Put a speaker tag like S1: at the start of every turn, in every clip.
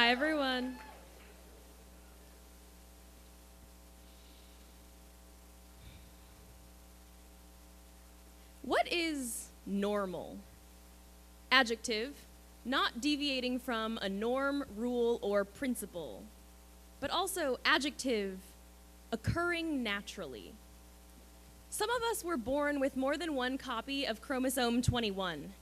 S1: Hi, everyone. What is normal? Adjective, not deviating from a norm, rule, or principle, but also adjective, occurring naturally. Some of us were born with more than one copy of chromosome 21.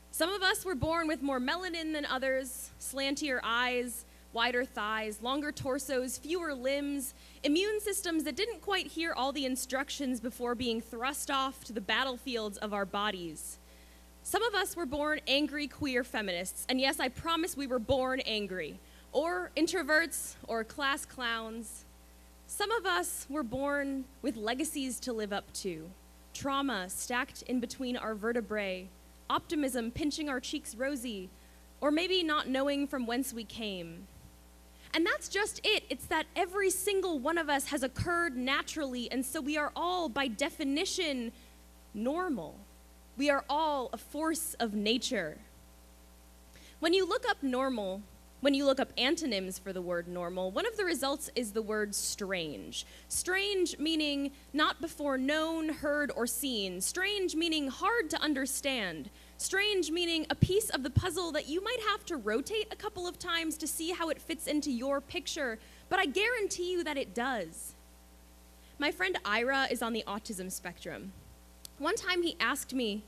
S1: Some of us were born with more melanin than others, slantier eyes, wider thighs, longer torsos, fewer limbs, immune systems that didn't quite hear all the instructions before being thrust off to the battlefields of our bodies. Some of us were born angry queer feminists, and yes, I promise we were born angry, or introverts, or class clowns. Some of us were born with legacies to live up to, trauma stacked in between our vertebrae, optimism pinching our cheeks rosy, or maybe not knowing from whence we came. And that's just it. It's that every single one of us has occurred naturally, and so we are all, by definition, normal. We are all a force of nature. When you look up normal, when you look up antonyms for the word normal, one of the results is the word strange. Strange meaning not before known, heard, or seen. Strange meaning hard to understand. Strange meaning a piece of the puzzle that you might have to rotate a couple of times to see how it fits into your picture, but I guarantee you that it does. My friend Ira is on the autism spectrum. One time he asked me,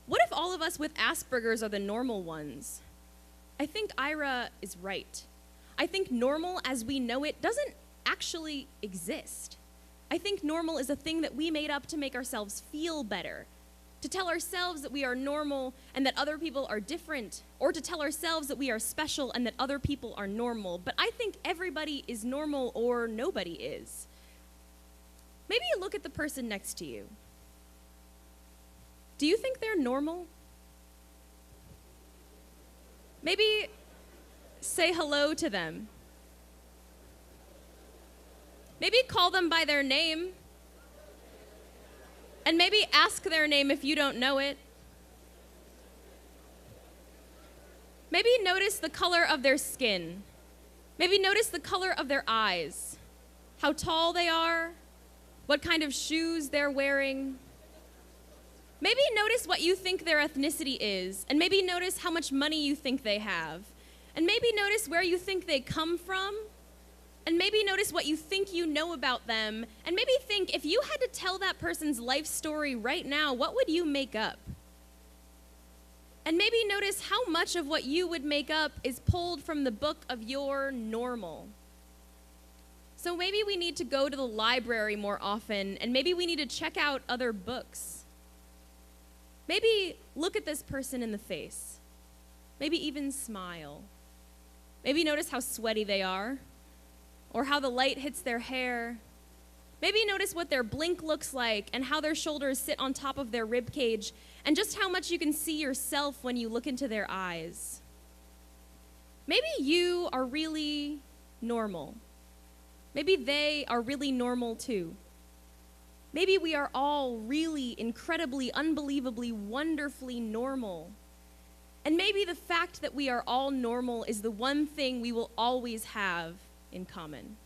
S1: what if all of us with Asperger's are the normal ones? I think Ira is right. I think normal as we know it doesn't actually exist. I think normal is a thing that we made up to make ourselves feel better, to tell ourselves that we are normal and that other people are different, or to tell ourselves that we are special and that other people are normal. But I think everybody is normal or nobody is. Maybe you look at the person next to you. Do you think they're normal? Maybe say hello to them. Maybe call them by their name. And maybe ask their name if you don't know it. Maybe notice the color of their skin. Maybe notice the color of their eyes. How tall they are. What kind of shoes they're wearing. Maybe notice what you think their ethnicity is, and maybe notice how much money you think they have, and maybe notice where you think they come from, and maybe notice what you think you know about them, and maybe think if you had to tell that person's life story right now, what would you make up? And maybe notice how much of what you would make up is pulled from the book of your normal. So maybe we need to go to the library more often, and maybe we need to check out other books. Maybe look at this person in the face. Maybe even smile. Maybe notice how sweaty they are, or how the light hits their hair. Maybe notice what their blink looks like and how their shoulders sit on top of their rib cage, and just how much you can see yourself when you look into their eyes. Maybe you are really normal. Maybe they are really normal too. Maybe we are all really incredibly, unbelievably, wonderfully normal. And maybe the fact that we are all normal is the one thing we will always have in common.